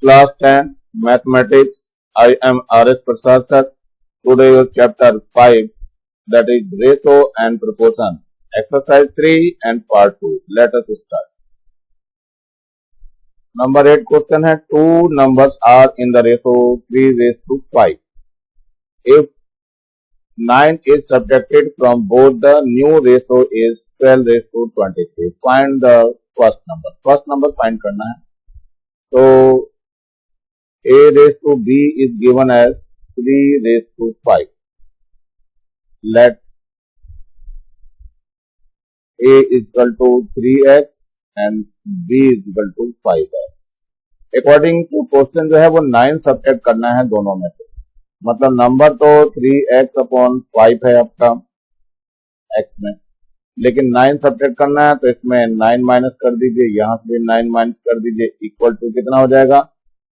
Class 10 Mathematics. I am R.S. Prasad sir. Today is chapter 5, that is ratio and proportion. Exercise 3 and part 2. Let us start. Number 8 question है, two numbers are in the ratio 3:5. If 9 is subtracted from both, the new ratio is 12:23. Find the first number. First number find करना है. So a raised to b is given as 3:5. Let a is equal to 3x and b is equal to 5x. According to question जो है वो 9 subtract करना है दोनों में से. मतलब नंबर तो 3x/5 है आपका x में, लेकिन 9 सब्ट्रैक्ट करना है तो इसमें 9 माइनस कर दीजिए, यहां से भी 9 माइनस कर दीजिए, इक्वल टू कितना हो जाएगा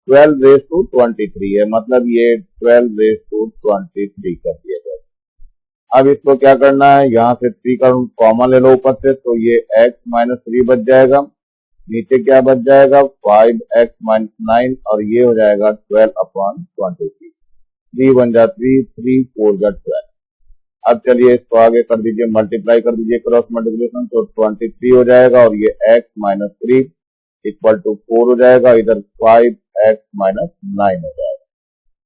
12:23 है. मतलब ये 12:23 कर दिया जाएगा. अब इसको क्या करना है, यहां से 3 का कॉमन ले लो ऊपर से, तो ये x-3 बच जाएगा. नीचे क्या बच जाएगा 5x-9 और ये हो जाएगा 12/23. 3 1 जा 3, 3 4 जा 12. अब चलिए इसको आगे कर दीजिए, मल्टीप्लाई कर दीजिए, क्रॉस मल्टीप्लिकेशन, तो 23 हो जाएगा और ये x-3 इक्वल टू 4 हो जाएगा. इधर 5x-9 हो जाएगा.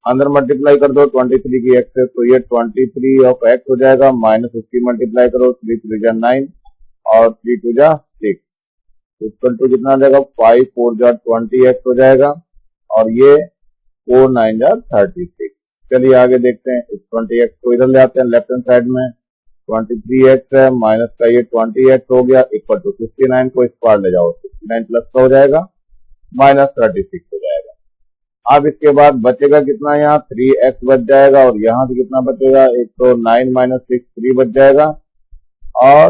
अंदर मल्टीप्लाई कर दो 23 की x से, तो ये 23 ऑफ x हो जाएगा, माइनस इसकी मल्टीप्लाई करो, 3 3 जा 9 और 3 2 जा 6 इक्वल टू कितना आ जाएगा 5 4 जा 20x हो जाएगा और ये 4 9 जा 36. चलिए आगे देखते हैं. इस 20x को इधर ले आते हैं लेफ्ट हैंड साइड में. 23x है, माइनस का ये 20x हो गया, इक्वल टू 69 को इस पार ले जाओ, 69 प्लस का हो जाएगा माइनस 36 हो जाएगा. अब इसके बाद बचेगा कितना, यहाँ 3x बच जाएगा और यहां से कितना बचेगा, एक तो 9 माइनस 6 3 बच जाएगा और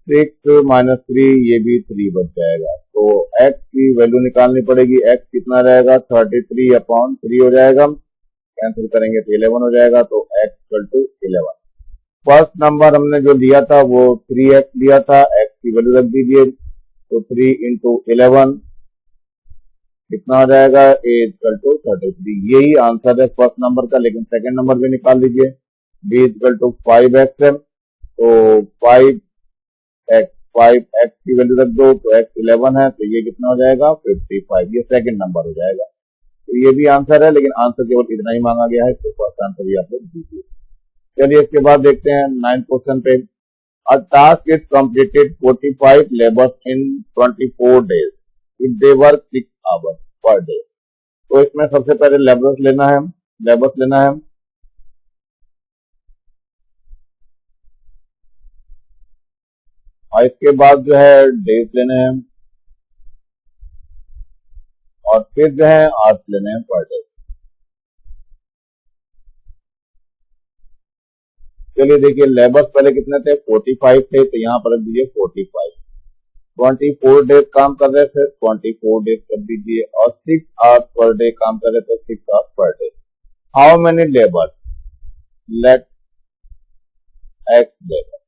6 माइनस 3 ये भी 3 बच जाएगा. तो x की वैल्यू निकालनी पड़ेगी. x कितना रहेगा 33/3 हो जाएगा, कैंसिल करेंगे तो 11 हो जाएगा. तो x equal to 11. First number हमने जो लिया था वो 3x लिया था, x की वैल्यू रख दीजिए, तो 3 इंटू 11 कितना हो जाएगा a इक्वल टू 33. यही आंसर है फर्स्ट नंबर का. लेकिन सेकंड नंबर भी निकाल लीजिए. b इक्वल टू 5x है, तो 5x की वैल्यू रख दो, तो x 11 है, तो ये कितना हो जाएगा 55. ये सेकंड नंबर हो जाएगा. तो ये भी आंसर है, लेकिन आंसर केवल इतना ही मांगा गया है, तो फर्स्ट आंसर भी आप लोग दीजिए. चलिए इसके बाद देखते हैं 9th क्वेश्चन पे. A task is completed 45 labors in 24 days if they work 6 hours per day. तो इसमें सबसे पहले लेबर्स लेना है. और इसके बाद जो है डेज लेने हैं और फिर जो है आवर्स लेने हैं पर डे. चलिए देखिए, लेबर्स पहले कितने थे 45 थे, तो यहाँ पर रख दीजिए 45. 24 डेज काम कर रहे थे, 24 डेज कर दीजिए और 6 आवर्स पर डे काम कर रहे थे, 6 hours per day. How many labours, let x labours.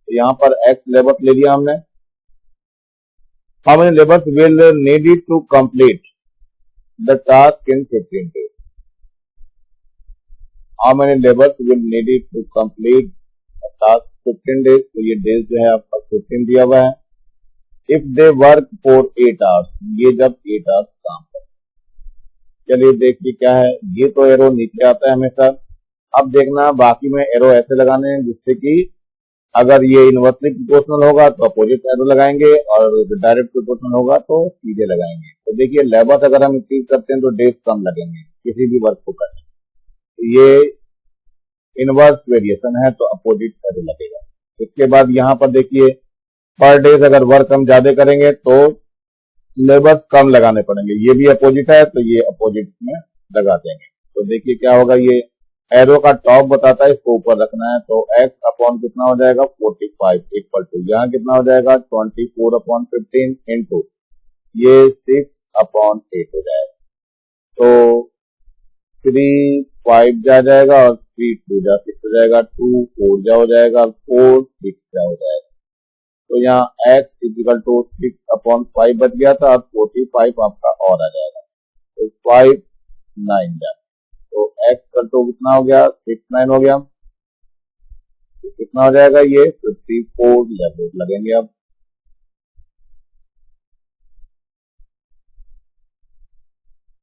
यहाँ पर x लेबर्स ले लिया हमने. How many labours will needed to complete the task in 15 days. How many labors will needed to complete the task 15 days? तो ये days जो है आपका 15 दिया हुआ है. If they work for 8 hours, ये जब 8 hours काम करें. चलिए देखिए क्या है, ये तो एरो नीचे आता है हमेशा. अब देखना बाकी में एरो ऐसे लगाने हैं जिससे कि अगर ये इनवर्सली प्रोपोर्शनल होगा तो अपोजिट एरो लगाएंगे और डायरेक्ट प्रोपोर्शनल होगा तो सीधे लगाएंगे. तो देखिए लेबर्स अगर हम इंक्रीज करते हैं तो डेज कम लगेंगे किसी भी वर्क को करने. ये इनवर्स वेरिएशन है, तो अपोजिट एरो लगेगा. इसके बाद यहाँ पर देखिए पर डेज अगर वर्क हम ज्यादा करेंगे तो लेबर्स कम लगाने पड़ेंगे. ये भी अपोजिट है, तो ये अपोजिट में लगा देंगे. तो देखिए क्या होगा, ये एरो का टॉप बताता है, इसको ऊपर रखना है. तो x अपॉन कितना हो जाएगा 45 इक्वल टू यहाँ कितना हो जाएगा 24/15 इंटू ये 6/8 हो जाएगा. तो 3 5 जा जाएगा और 3 2 जा 6 हो जाएगा, 2 4 जा हो जाएगा, 4 6 जा हो जाएगा. तो यहाँ x इजिकल टू 6/5 बच गया था, अब 45 आपका और आ जाएगा, तो 5 9 जा, तो x इक्वल टू कितना हो गया, 6 9 हो गया, तो कितना हो जाएगा, ये 54 लेबर्स लगेंगे। अब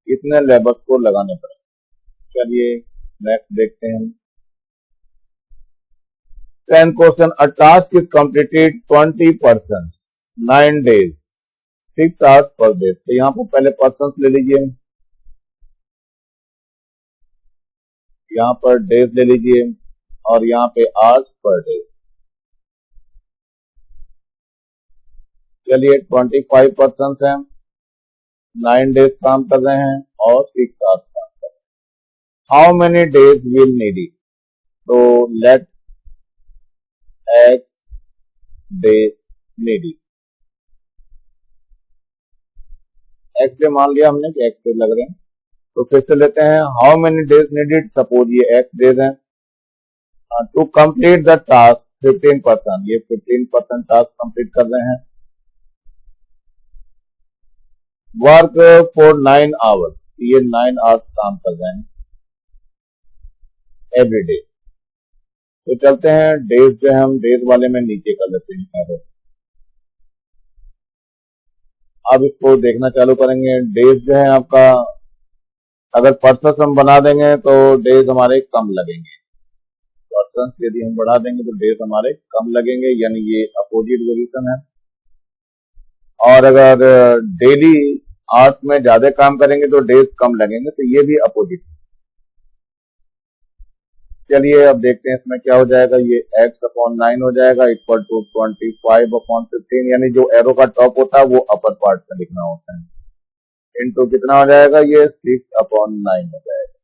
कितने लेबर्स को लगाने पड़े, चलिए नेक्स्ट देखते हैं। 10 question, a task is completed 20 person 9 days 6 hours per day. तो यहाँ पर पहले पर्सन ले लीजिए, यहाँ पर डेज ले लीजिए और यहाँ पे आवर्स पर डे। चलिए 25 पर्सन हैं, 9 डेज काम कर रहे हैं और 6 आवर्स काम कर रहे हैं। How many days will need it, तो let X day need it, X day मान लिया हमने कि एक्स डे लग रहे हैं, तो फिर से लेते हैं। How many days needed, suppose ये एक्स डेज हैं, टू कंप्लीट द टास्क 15%, ये 15% टास्क कंप्लीट कर रहे हैं। वर्क फॉर 9 आवर्स, ये 9 आवर्स काम कर रहे हैं एवरी डे। तो चलते हैं डेज जो है हम डेज वाले में नीचे कर लेते हैं। अब इसको देखना चालू करेंगे। डेज जो है आपका, अगर पर्सन हम बना देंगे तो डेज हमारे कम लगेंगे, पर्सन यदि हम बढ़ा देंगे तो डेज हमारे कम लगेंगे, यानी ये अपोजिट वेरिएशन है। और अगर डेली आवर्स में ज्यादा काम करेंगे तो डेज कम लगेंगे, तो ये भी अपोजिट। चलिए अब देखते हैं इसमें क्या हो जाएगा। ये x/9 हो जाएगा इक्वल टू 25/15, यानी जो एरो का टॉप होता है वो अपर पार्ट में लिखना होता है, इनटू कितना हो जाएगा, ये 6/9 हो जाएगा।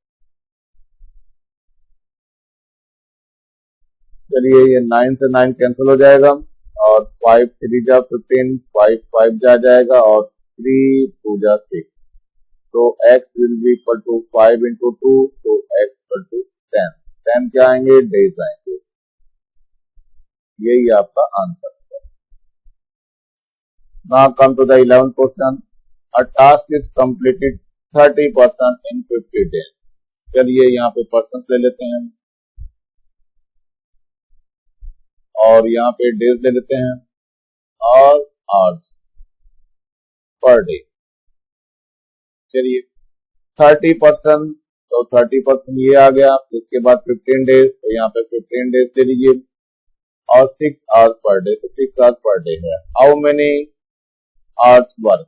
चलिए ये 9 से 9 कैंसिल हो जाएगा और 5 3 जा 15, 5 5 जा जाएगा और 3 2 जा 6, तो x will be equal to 5 into 2, तो x इक्वल टू 10, 10 क्या आएंगे, डेज आएंगे। यही आपका आंसर है। Now come to the 11th question, a task is completed 30% in 50 days. चलिए यहाँ पे पर्सन ले लेते हैं और यहाँ पे डेज ले लेते हैं और आवर्स पर डे। चलिए 30%, तो 30% ये आ गया, उसके बाद 15 डेज, तो यहाँ पे 15 डेज ले लीजिए और 6 आवर्स पर डे, तो 6 आवर्स पर डे है। हाउ मेनी आवर्स वर्क,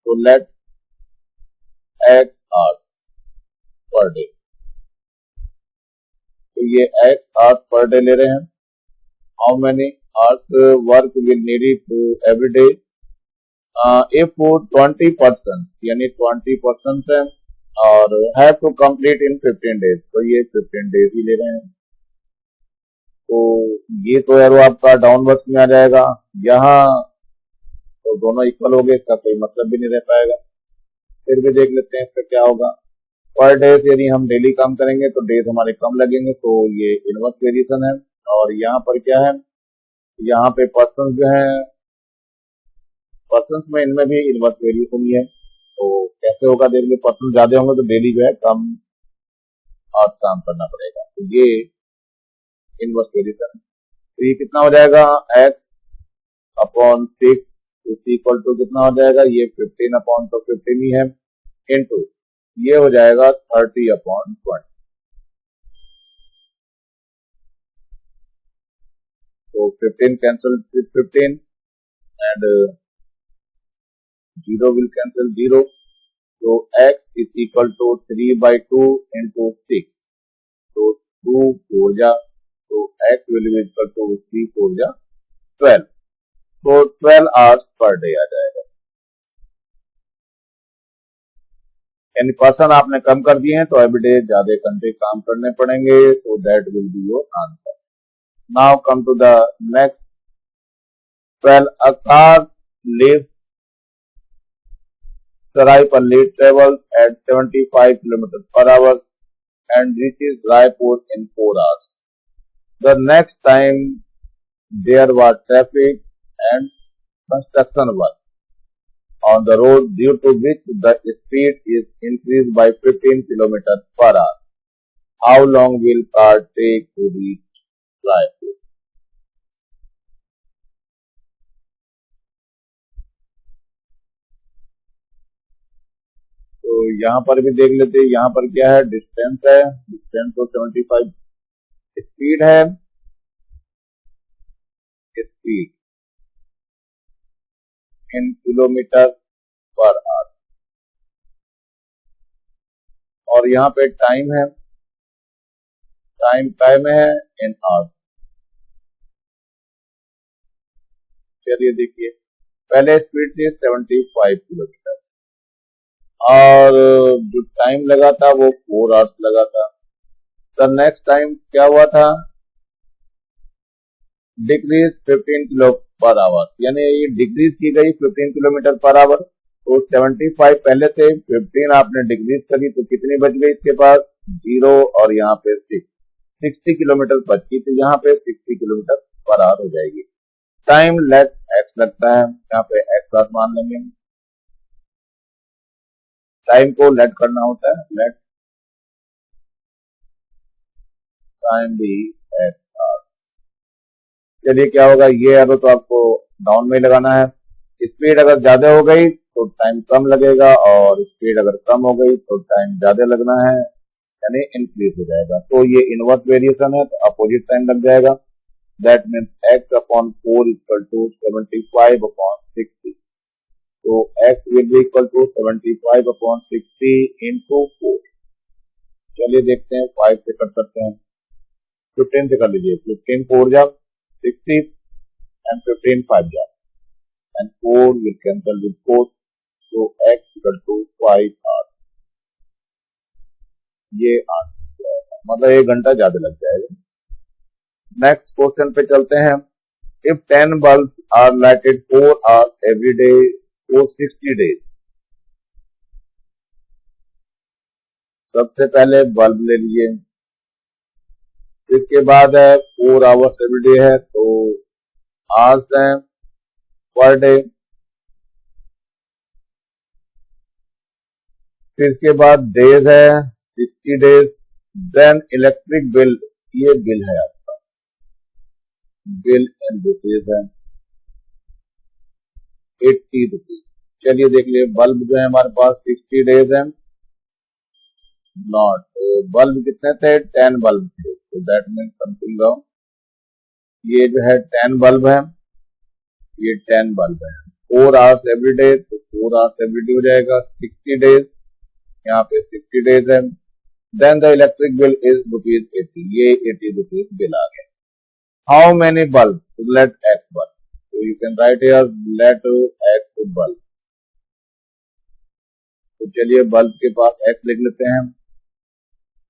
तो let x hours per day, तो ये x आवर्स पर डे ले रहे हैं। How many hours work will needed to every day, if 20%, यानी 20% है और have to complete in 15 days, तो ये 15 डेज ही ले रहे हैं। तो ये तो एरो आपका डाउनवर्ड्स में आ जाएगा, यहाँ तो दोनों इक्वल हो गए, इसका कोई मतलब भी नहीं रह पाएगा। फिर भी देख लेते हैं इसका क्या होगा। पर डेज यदि हम डेली काम करेंगे तो डेज हमारे कम लगेंगे, तो ये इनवर्स वेरिएशन है। और यहाँ पर क्या है, यहाँ पे पर्सन जो है, पर्सन में इनमें भी इनवर्स वेरिएशन ही है, तो कैसे होगा देख लो। पर्सन ज्यादा होंगे तो डेली जो है कम आवर्स काम करना पड़ेगा, तो ये इनवर्स वेरिएशन। तो ये कितना हो जाएगा, x/6 इक्वल टू कितना हो जाएगा, ये 15/15 ही है, इनटू ये हो जाएगा 30/20। तो 15 cancel with 15 and 0 will cancel 0, so x is equal to 3/2 into 6, so 2 4 जा, so x will be equal to 3 4 जा 12, so 12 hours per day आ जाएगा। यानी पर्सन आपने कम कर दिए हैं तो एवरीडे ज्यादा घंटे काम करने पड़ेंगे, so that will be your answer. Now come to the next. Well, a car leaves Saraipalli, travels at 75 km/h and reaches Raipur in 4 hours. The next time there was traffic, construction work on the road due to which the speed is increased by 15 km per hour. How long will car take to reach Raipur? तो यहाँ पर भी देख लेते हैं, यहाँ पर क्या है, डिस्टेंस है, डिस्टेंस तो 75, स्पीड है, speed in kilometre per hour, और यहाँ पे टाइम है, टाइम है इन आवर्स। चलिए देखिए, पहले स्पीड थी 75 किलोमीटर और जो टाइम लगा था वो 4 आवर्स लगा था। तो नेक्स्ट टाइम क्या हुआ था, डिक्रीज 15 किलो पर आवर, यानी ये डिक्रीज की गई 15 किलोमीटर पर आवर। तो 75 पहले थे, 15 आपने डिक्रीज करी तो कितनी बच गई इसके पास, 0 और यहाँ पे 60 किलोमीटर बच गई, तो यहाँ पे 60 किलोमीटर पर आवर हो जाएगी। टाइम लेट एक्स लगता है, यहाँ पे एक्स आर मान लेंगे, टाइम को लेट करना होता है, लेट टाइम भी एक्स आर। चलिए क्या होगा, ये एरो तो आपको डाउन में लगाना है। स्पीड अगर ज्यादा हो गई तो टाइम कम लगेगा और स्पीड अगर कम हो गई तो टाइम ज्यादा लगना है, यानी इंक्रीज हो जाएगा। तो ये इनवर्स वेरिएशन है, तो अपोजिट साइन लग जाएगा। That means x upon 4 equal to 75 upon 60। तो x will be equal to 75 upon 60 into 4। चलिए देखते हैं, 5 से कट करते हैं, 15 से कर लीजिए, 15 4 जा 60 and 15 5 जा, and 4 will cancel with 4, so x equal to 5 hours। ये आंसर मतलब 1 घंटा ज्यादा लग जाएगा। नेक्स्ट क्वेश्चन पे चलते हैं। If 10 bulbs are lighted 4 hours every day for 60 days। सबसे पहले बल्ब ले लीजिए, इसके बाद है 4 आवर्स एवरी डे है, तो आवर्स है पर डे। फिर इसके बाद डेज है 60 डेज। देन इलेक्ट्रिक बिल, ये बिल है आपका, बिल इन रुपीज है 80 रुपीज। चलिए देख लिए, बल्ब जो है हमारे पास 60 डेज है, नॉट, बल्ब कितने थे, 10 बल्ब थे, तो दैट मीन्स समथिंग रॉन्ग। ये जो है 10 बल्ब है, ये 10 बल्ब है, 4 आवर्स एवरी डे, तो 4 आवर्स एवरी डे हो जाएगा 60 डेज, यहाँ पे 60 डेज है। Then the electric bill is ₹80, ये 80 रुपीज बिल आ गया। How many bulbs, let X bulb, तो you can write here let X bulb. तो चलिए बल्ब के पास एक्स लिख लेते हैं।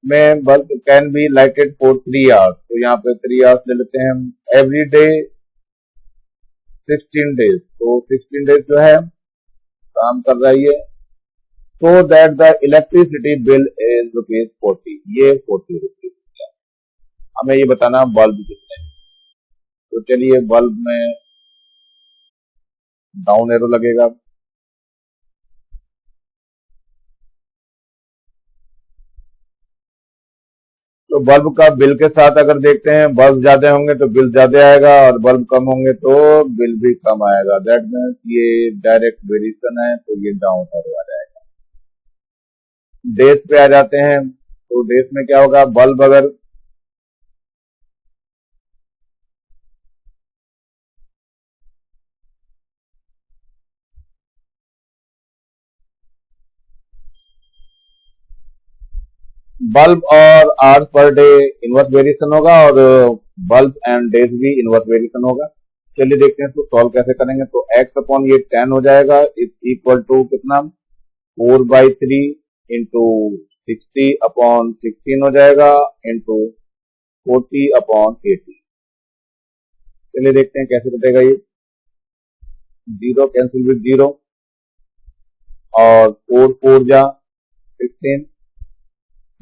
में bulb can be lighted for 3 hours, तो यहाँ पे 3 आवर्स ले लेते हैं। एवरी डे 16 डेज, तो 16 डेज जो है काम कर रहा है ये। So that the electricity bill is ₹40, ये 40 रुपीज। हमें ये बताना बल्ब कितने हैं, तो चलिए बल्ब में डाउन एरो लगेगा, तो बल्ब का बिल के साथ अगर देखते हैं, बल्ब ज्यादा होंगे तो बिल ज्यादा आएगा और बल्ब कम होंगे तो बिल भी कम आएगा। दैट मीन्स ये डायरेक्ट वेरिएशन है, तो ये डाउन एरो आ जाएगा। डेज पे आ जाते हैं, तो डेज में क्या होगा, बल्ब अगर बल्ब और hours per day inverse variation होगा और बल्ब एंड डेज भी इनवर्स वेरिएशन होगा। चलिए देखते हैं तो सॉल्व कैसे करेंगे। तो x अपॉन ये 10 हो जाएगा, इज इक्वल टू कितना, 4/3 इंटू 60 अपॉन 16 हो जाएगा इंटू 40 अपॉन 80। चलिए देखते हैं कैसे कटेगा ये, 0 कैंसिल विद 0 और 4 4 जा 16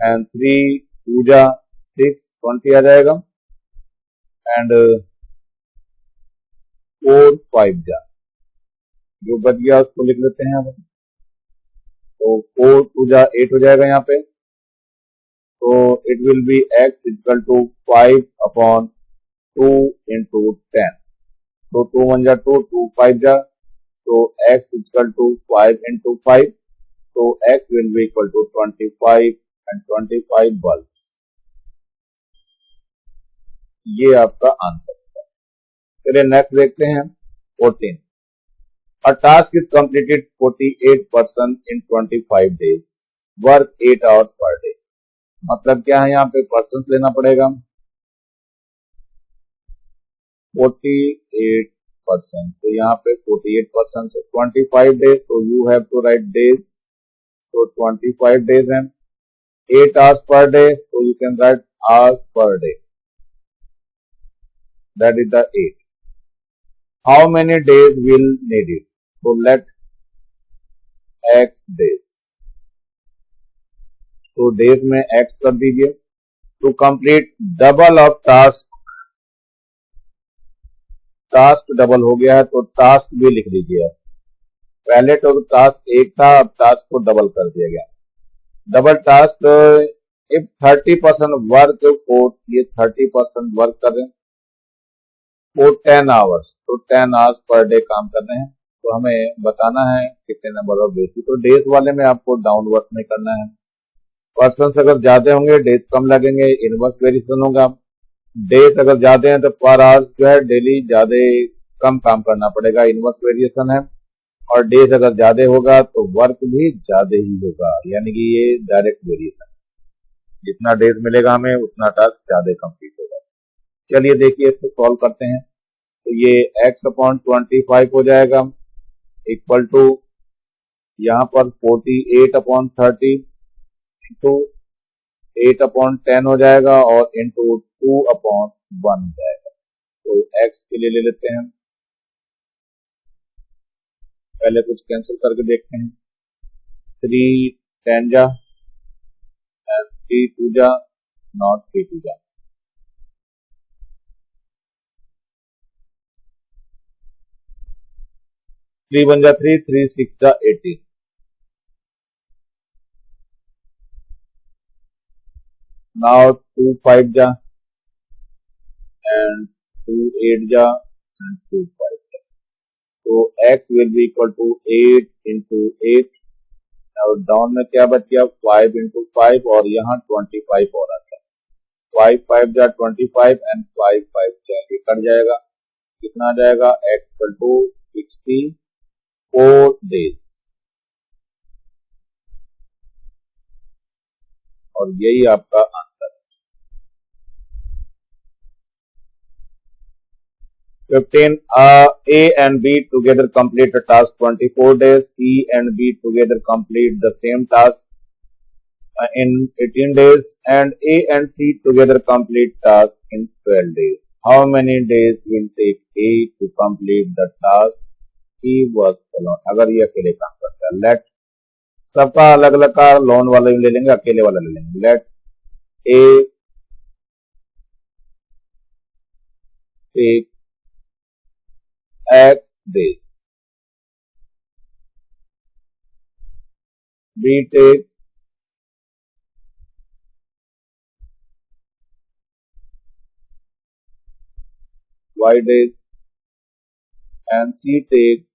एंड 3 2 जा 6 20 आ जाएगा एंड 4 5 जा जो बच गया उसको लिख लेते हैं अब। तो 4 टू जा 8 हो जाएगा यहाँ पे। तो it will be x equal to 5 upon 2 into 10। तो 2 1 जा 2, 2 5 जा, so x equal to 5 into 5, so x will be equal to 25 and 25 bulbs। ये आपका आंसर है। चलिए नेक्स्ट देखते हैं 14। A task is completed 48% in 25 days. Work 8 hours per day। मतलब क्या है, यहाँ पे पर्सन लेना पड़ेगा। 48%, तो यहाँ पे 48% से 25 डेज, तो you have to write days, तो 25 डेज हैं। 8 hours per day, so you can write hours per day, that is the 8। How many days will need it? So let x days, so days में x कर दीजिए। To complete double of task, task double हो गया है तो task भी लिख लीजिए। पहले तो टास्क एक था, अब टास्क को डबल कर दिया गया। Double task, if 30% work for, ये 30% वर्क कर रहे हैं फॉर 10 आवर्स, तो 10 आवर्स पर डे काम कर रहे हैं। तो हमें बताना है कितने नंबर ऑफ डेज। तो डेज वाले में आपको डाउनवर्ड नहीं करना है। पर्सन अगर ज्यादा होंगे डेज कम लगेंगे, इनवर्स वेरिएशन होगा। डेज अगर ज्यादा है तो पर आवर्स जो है डेली ज्यादा कम काम करना पड़ेगा, इनवर्स वेरिएशन है। और डेज अगर ज्यादा होगा तो वर्क भी ज्यादा ही होगा, यानी कि ये डायरेक्ट वेरिएशन। जितना डेज मिलेगा हमें उतना टास्क ज्यादा कंप्लीट होगा। चलिए देखिए इसको सॉल्व करते हैं। तो ये x अपॉन 25 हो जाएगा इक्वल टू यहाँ पर 48 अपॉन 30 इंटू 8 अपॉन 10 हो जाएगा और इंटू 2 अपॉन 1 हो जाएगा। तो x के लिए ले लेते हैं, पहले कुछ कैंसिल करके देखते हैं। 3 10 जा, 3 2 जा, नॉट 3 2 जा। 3 1 जा 3, 3 6 जा 18। Now 2 5 जा and 2 8 जा and 2 5 जा। तो x will be equal to 8 into 8 और डाउन में क्या बच गया 5 into 5 और यहाँ 25 और आता है। 5 5 जा 25 एंड 5 5 जा ये कट जाएगा, कितना आ जाएगा x इक्वल टू 64 डेज। और यही आपका आंसर है। 15 A and B together complete a task 24 days. C and B together complete the same task in 18 days and A and C together complete task in 12 days. How many days will take A to complete the task he was alone? अगर ये अकेले काम करता है, let सबका अलग अलग का लोन वाला ले लेंगे, अकेले वाला ले लेंगे। let A take X days, B takes Y days and C takes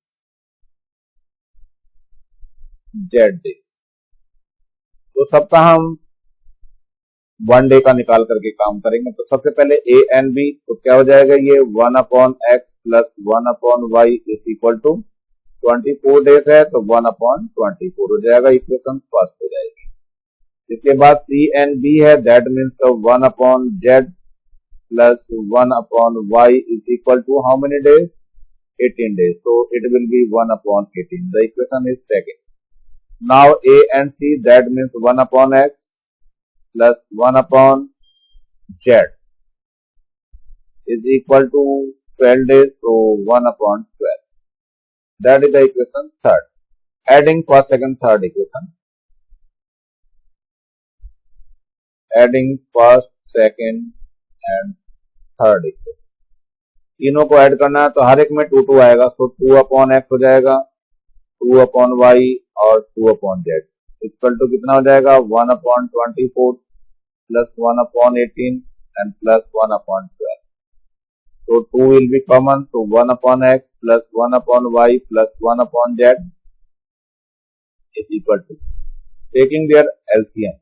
Z days। तो सबका हम 1 डे का निकाल करके काम करेंगे। तो सबसे पहले A एंड B, तो क्या हो जाएगा ये 1 upon x plus 1 upon y is equal to 24 days है तो 1 अपॉन 24 हो जाएगा, इक्वेशन फर्स्ट हो जाएगी। इसके बाद C एंड B है, दैट मीन्स तो 1 upon Z plus 1 upon Y is equal to how many days 18 days, so it will be 1 upon 18. The equation is second. Now A and C, that means 1 upon X plus 1 upon Z is equal to 12 days, so 1 upon 12. That is the equation third. Adding first, second, third equation. Adding first, second and third equation. तीनों को add करना है तो हर एक में 2 2 आएगा, सो 2 upon x हो जाएगा 2/y और 2/z इक्वल टू कितना हो जाएगा 1/24 plus 1/18 and plus 1/12. So 2 will be common. So 1/x plus 1/y plus 1/z is equal to taking their LCM.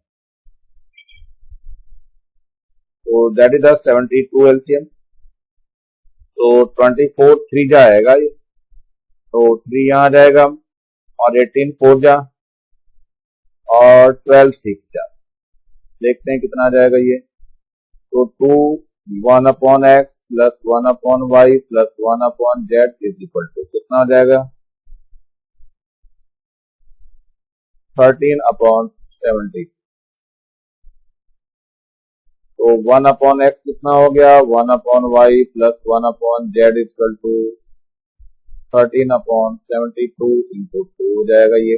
So that is the 72 LCM. तो 24 3 जाएगा ये, तो 3 यहाँ जाएगा और 18 4 जा और 12 6 जा. देखते हैं कितना आ जाएगा ये. तो 2 1/x plus 1/y plus 1/z is equal to कितना हो जाएगा 13/70. तो 1/x कितना हो गया 1/y plus 1/z equal to 13/72 into 2 हो जाएगा ये.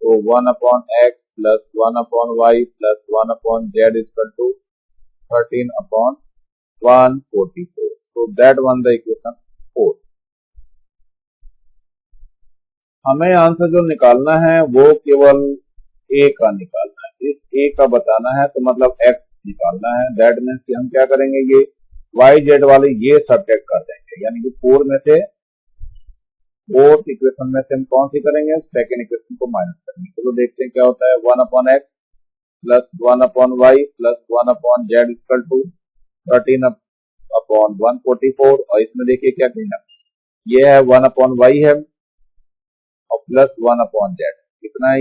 तो 1/x plus 1/y plus 1/z equal to 13/144. So that one the equation 4. हमें आंसर जो निकालना है वो केवल a का निकालना है. इस a का बताना है तो मतलब x निकालना है. दैट मीन्स कि हम क्या करेंगे ये y z वाले ये सब्ट्रैक्ट कर देंगे, यानी कि 4 में से फोर्थ इक्वेशन में से हम कौन सी करेंगे सेकेंड इक्वेशन को माइनस करेंगे. तो देखते हैं क्या होता है 1/x plus 1/y plus 1/z equal to 13/144. और इसमें देखिए क्या कहना ये है 1/y है और प्लस 1/z कितना है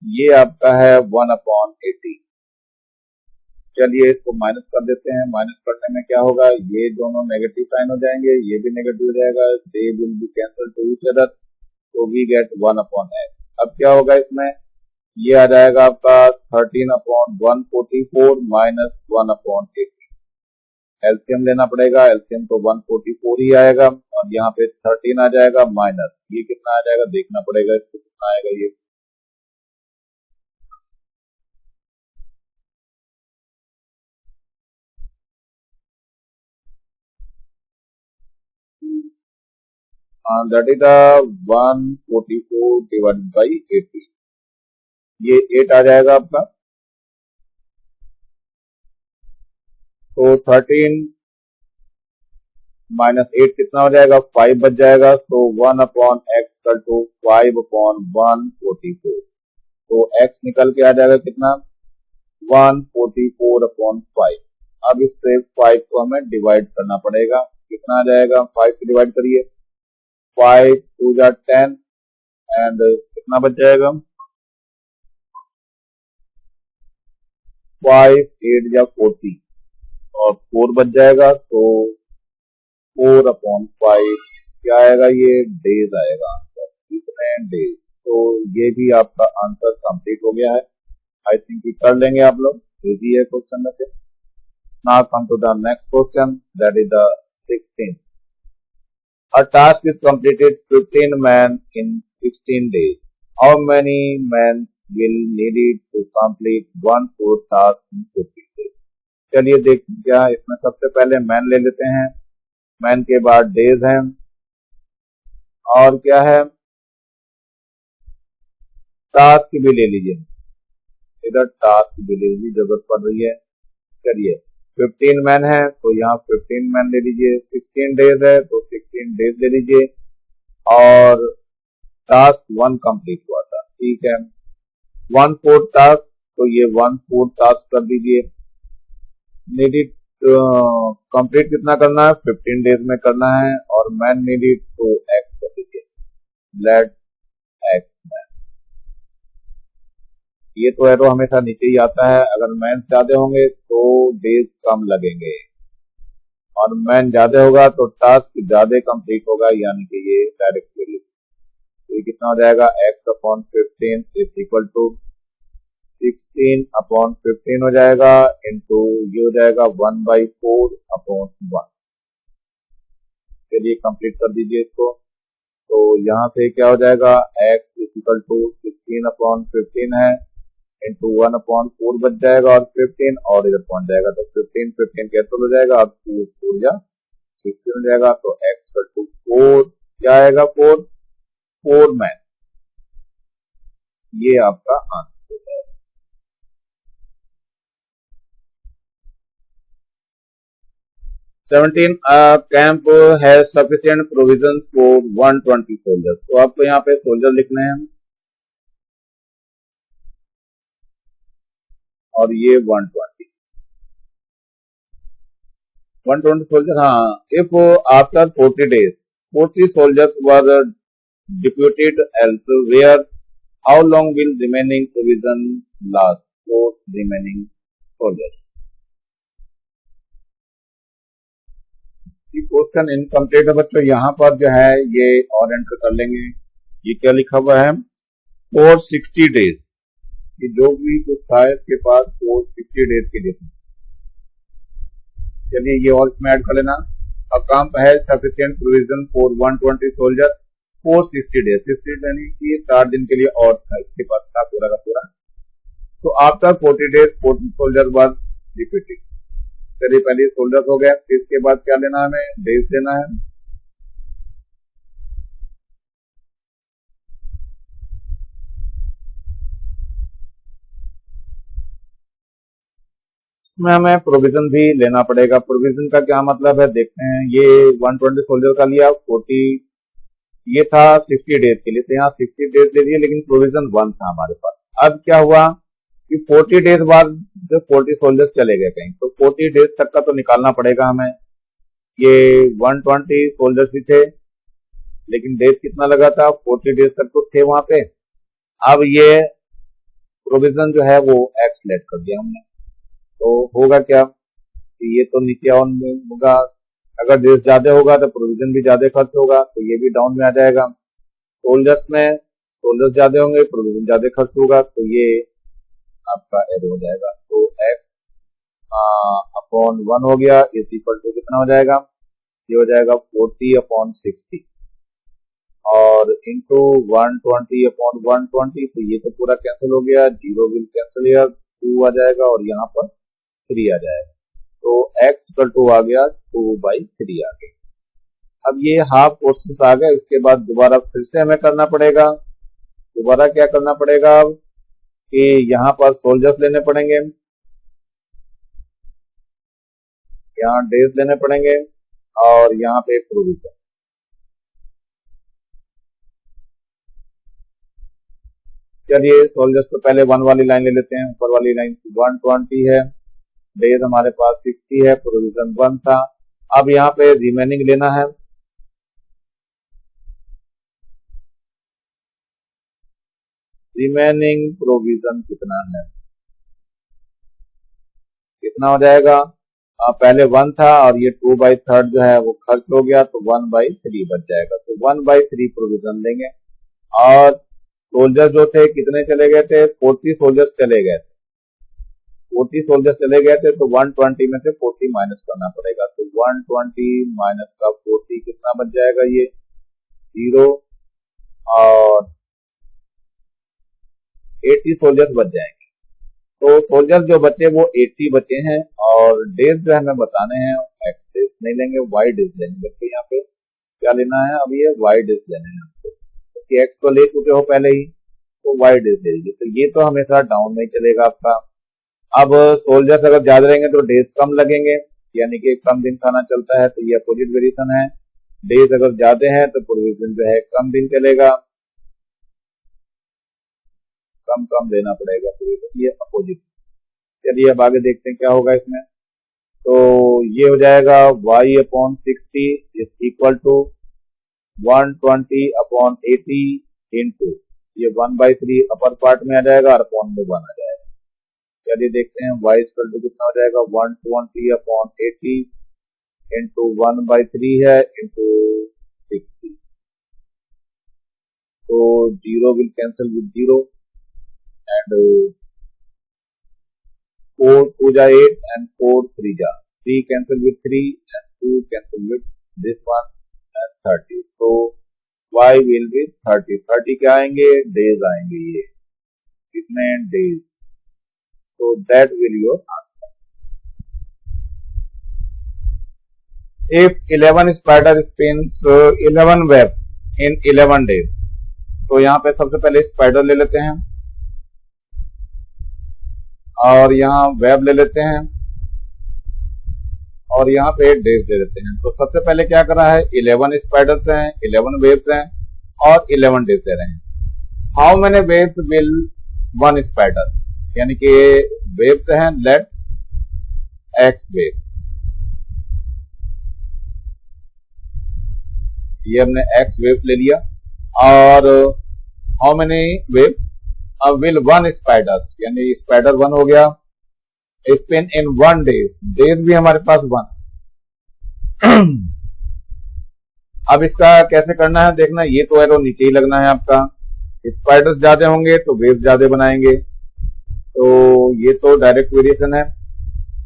ये आपका है 1/80. चलिए इसको माइनस कर देते हैं. माइनस करने में क्या होगा ये दोनों नेगेटिव साइन हो जाएंगे, ये भी नेगेटिव हो जाएगा, they will be cancel two each other. तो वी गेट 1/x. अब क्या होगा इसमें ये आ जाएगा आपका 13/144 माइनस 1/80. एलसीएम लेना पड़ेगा. एलसीएम तो 144 ही आएगा और यहाँ पे 13 आ जाएगा माइनस ये कितना आ जाएगा देखना पड़ेगा इसको कितना आएगा ये. That is 144 divided by 80. ये 8 आ जाएगा आपका. तो 13 माइनस 8 कितना हो जाएगा 5 बच जाएगा. सो 1/x इक्वल टू 5/144. तो x निकल के आ जाएगा कितना 144/5. अब इससे 5 को हमें डिवाइड करना पड़ेगा. कितना आ जाएगा 5 से डिवाइड करिए 5 2 जा 10 एंड कितना बच जाएगा 5 8 जा 40 और 4 बच जाएगा. सो 4/5 क्या आएगा ये डेज आएगा आंसर. कितने डेज. तो ये भी आपका आंसर कंप्लीट हो गया है. आई थिंक कि कर लेंगे आप लोग. इजी है क्वेश्चन में से. Now come to the next question that is the 16th. A task is completed 15 men in 16 days. How many men will needed to complete 1/4 task in 15 days? चलिए देखते हैं क्या इसमें. सबसे पहले मैन ले लेते हैं. मैन के बाद डेज हैं और क्या है टास्क भी ले लीजिए. इधर टास्क भी ले लीजिए जरूरत पड़ रही है. चलिए 15 मैन है तो यहाँ 15 मैन ले लीजिए. 16 डेज है तो 16 डेज ले लीजिए और टास्क 1 कंप्लीट हुआ था. ठीक है 1/4 टास्क तो ये 1/4 टास्क कर दीजिए. नीडिड कंप्लीट कितना करना है 15 डेज में करना है और मैन नीडिड तो एक्स कर दीजिए. Let x man. ये तो एरो हमेशा नीचे ही आता है. अगर मैन ज्यादा होंगे तो डेज कम लगेंगे और मैन ज्यादा होगा तो टास्क ज्यादा कंप्लीट होगा, यानी कि ये डायरेक्टली ये कितना हो जाएगा x/15 इज इक्वल टू 16/15 हो जाएगा इंटू ये हो जाएगा 1/4/1. चलिए कंप्लीट कर दीजिए इसको. तो यहाँ से क्या हो जाएगा x इज इक्वल टू 16/15 है इंटू 1/4 बच जाएगा और 15 और इधर पहुंच जाएगा तो 15 कैंसिल हो जाएगा. अब 4 या 16 हो जाएगा. तो x इक्वल टू 4 क्या आएगा 4 4 मैन, ये आपका आंसर है। 17 camp has sufficient provisions for 120 soldiers. तो आपको यहाँ पे सोल्जर लिखने हैं और ये 120 सोल्जर। हाँ, if after 40 days 40 soldiers were deputed elsewhere, how long will remaining provision last for remaining soldiers? ये क्वेश्चन इनकम्प्लीट है बच्चों। यहाँ पर जो है ये और एंटर कर लेंगे। ये क्या लिखा हुआ है, फॉर 60 days। कि जो भी कुछ था इसके पास फॉर 60 days के लिए। चलिए ये और इसमें ऐड कर लेना। अ कैंप है sufficient provision for 120 soldier for 60 days। 60 यानी कि 60 दिन के लिए और था इसके पास था पूरा का पूरा। तो after 40 days 40 soldier was repeated. चलिए पहले सोल्जर हो गया, फिर इसके बाद क्या लेना है, हमें डेज लेना है। इसमें हमें प्रोविजन भी लेना पड़ेगा। प्रोविजन का क्या मतलब है देखते हैं। ये 120 सोल्जर का लिया, 40 ये था 60 डेज के लिए, तो यहाँ 60 डेज ले लिए, लेकिन प्रोविजन 1 था हमारे पास। अब क्या हुआ कि 40 डेज बाद जो 40 सोल्जर्स चले गए कहीं, तो 40 डेज तक का तो निकालना पड़ेगा हमें। ये 120 सोल्जर्स ही थे, लेकिन डेज कितना लगा था, 40 डेज तक तो थे वहां पे। अब ये प्रोविजन जो है वो एक्स लेट कर दिया हमने, तो होगा क्या कि ये तो नीचे ऑन में होगा। अगर डेज ज्यादा होगा तो प्रोविजन भी ज्यादा खर्च होगा, तो ये भी डाउन में आ जाएगा। सोल्जर्स में सोल्जर्स ज्यादा होंगे, प्रोविजन ज्यादा खर्च होगा, तो ये आपका एड हो जाएगा। तो x अपॉन 1 हो गया, इज इक्वल टू कितना हो जाएगा, ये हो जाएगा 40 अपॉन 60 और इंटू 120 अपॉन 120। तो ये तो पूरा कैंसिल हो गया, 0 विल कैंसिल हियर, 2 आ जाएगा और यहाँ पर 3 आ जाएगा। तो x इक्वल टू आ गया 2/3 आ गया। अब ये हाफ क्वेश्चन आ गए। इसके बाद दोबारा फिर से हमें करना पड़ेगा। दोबारा क्या करना पड़ेगा अब कि यहाँ पर सोल्जर्स लेने पड़ेंगे, यहाँ डेज लेने पड़ेंगे और यहाँ पे प्रोविजन। चलिए सोल्जर्स तो पहले 1 वाली लाइन ले लेते हैं। ऊपर वाली लाइन 120 है, डेज हमारे पास 60 है, प्रोविजन 1 था। अब यहाँ पे रिमेनिंग लेना है। रिमेनिंग प्रोविजन कितना है, कितना हो जाएगा, पहले 1 था और ये 2/3 जो है वो खर्च हो गया, तो 1/3 बच जाएगा। तो 1/3 प्रोविजन लेंगे। और सोल्जर जो थे कितने चले गए थे, 40 सोल्जर्स चले गए थे। 40 सोल्जर्स चले गए थे, तो 120 में से 40 माइनस करना पड़ेगा। तो 120 माइनस का 40 कितना बच जाएगा, ये 0 और 80 सोल्जर्स बच जाएंगे। तो सोल्जर्स जो बचे वो 80 बचे हैं और डेज जो हमें बताने हैं एक्स डेज नहीं लेंगे, वाई डेज लेंगे। तो यहाँ पे क्या लेना है, अब ये वाई डेज लेने हैं आपको, क्योंकि एक्स तो ले चुके हो पहले ही, तो वाई डेज ले लीजिए। तो ये तो हमेशा डाउन में चलेगा आपका। अब सोल्जर्स अगर ज्यादा रहेंगे तो डेज कम लगेंगे, यानी कि कम दिन खाना चलता है, तो ये अपोजिट वेरिएशन है। डेज अगर ज्यादा है तो प्रोविजन जो है कम दिन चलेगा, कम कम लेना पड़ेगा, तो ये अपोजिट। चलिए अब आगे देखते हैं क्या होगा इसमें। तो ये हो जाएगा y upon 60 is equal to 120 upon 80 into ये 1/3 अपर पार्ट में आ जाएगा और अपॉन में 1 आ जाएगा। चलिए देखते हैं y इक्वल टू कितना हो जाएगा, 120 अपॉन 80 इंटू 1/3 है इंटू 60। तो 0 विल कैंसिल विद 0 and 4 2 जा 8 and 4 3 जा 3 cancel with 3 and 2 cancel with this one and 30. So y will be 30. 30 क्या आएंगे, days आएंगे, ये कितने days। So that will your answer. If 11 spider spins 11 webs in 11 days, तो यहाँ पे सबसे पहले स्पाइडर ले लेते हैं और यहाँ वेब ले लेते हैं और यहाँ पे डेज ले लेते हैं। तो सबसे पहले क्या कर रहा है, 11 स्पाइडर्स हैं, 11 वेब्स हैं और 11 डेज दे रहे हैं। How many webs will one spider, यानी कि वेब्स हैं, लेट एक्स वेब्स, ये हमने एक्स वेव्स ले लिया। और how many waves will one spiders, यानी स्पाइडर 1 हो गया, स्पेन इन 1 डेज, डेज भी हमारे पास 1। अब इसका कैसे करना है देखना, ये तो एरो नीचे ही लगना है आपका, स्पाइडर्स ज्यादा होंगे तो वेव्स ज्यादा बनाएंगे, तो ये तो डायरेक्ट वेरिएशन है,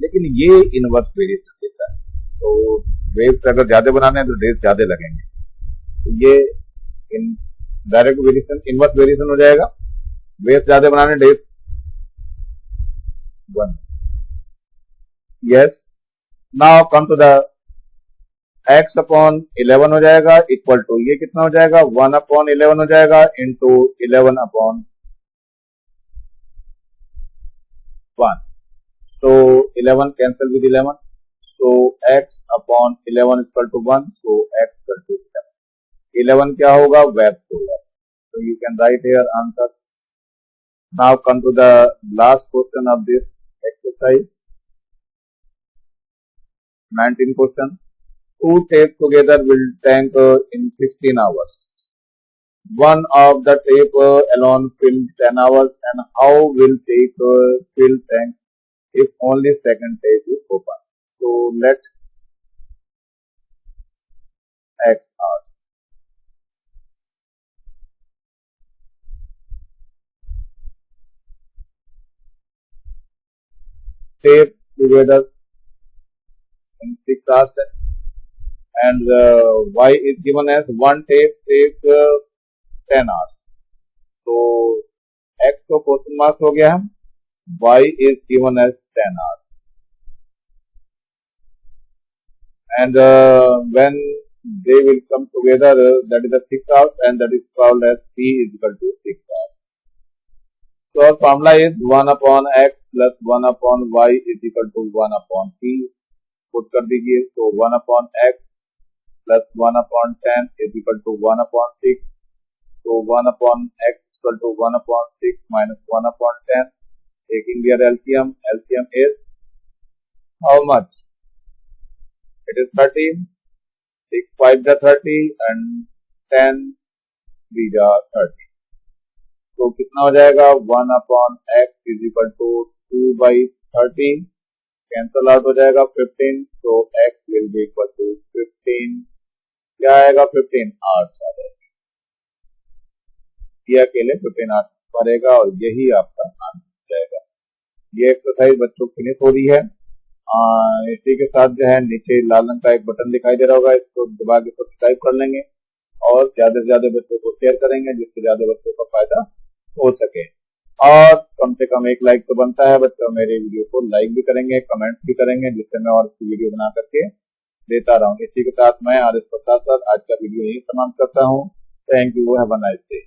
लेकिन ये इनवर्स वेरिएशन देता है। तो वेव्स अगर ज्यादा बनाने हैं तो डेज ज्यादा लगेंगे, तो ये in direct variation inverse variation हो जाएगा। वेव्स ज्यादा बनाने days 1। Yes, now come to the x upon 11 हो जाएगा इक्वल टू, ये कितना हो जाएगा 1 अपॉन 11 हो जाएगा into 11 upon 1। So 11 cancel with 11. So x upon 11 is equal to 1. So x equal to 11. 11 क्या होगा, वेब होगा। So you can write here answer. Now come to the last question of this exercise. 19 question. 2 tape together will tank in 16 hours. One of the tape alone fill 10 hours, and how will take fill tank if only second tape is open? So let x hours. Tape together in 6 hours, and y is given as one tape take 10 hours. So x को question mark हो गया है, y is given as 10 hours, and when they will come together, that is the 6 hours, and that is called as p is equal to 6 hours. So our formula is 1 upon x plus 1 upon y is equal to 1 upon p. Put कर दीजिए, तो 1 upon x plus 1 upon 10 is equal to 1 upon 6. So 1 upon x is equal to 1 upon 6 minus 1 upon 10. Taking their LCM, LCM is how much? It is 30. 6 5 are 30 and 10 3 are 30. तो कितना हो जाएगा, 1 upon x is equal to 2 by 30. Cancel out हो जाएगा 15. तो x will be equal to 15. क्या आएगा, 15 hours आ जाएगा। ये अकेले 15 आवर्स पड़ेगा और यही आपका आंसर जाएगा। ये एक्सरसाइज बच्चों फिनिश हो रही है। इसी के साथ जो है नीचे लाल रंग का एक बटन दिखाई दे रहा होगा, इसको दबा के सब्सक्राइब कर लेंगे और ज्यादा से ज्यादा बच्चों को शेयर करेंगे, जिससे ज्यादा बच्चों का फायदा हो सके। और कम से कम एक लाइक तो बनता है बच्चों, मेरे वीडियो को लाइक भी करेंगे, कमेंट्स भी करेंगे, जिससे मैं और अच्छी वीडियो बना करके देता रहूं। इसी के साथ मैं आर एस प्रसाद सर आज का वीडियो यही समाप्त करता हूं। Thank you, have a nice day.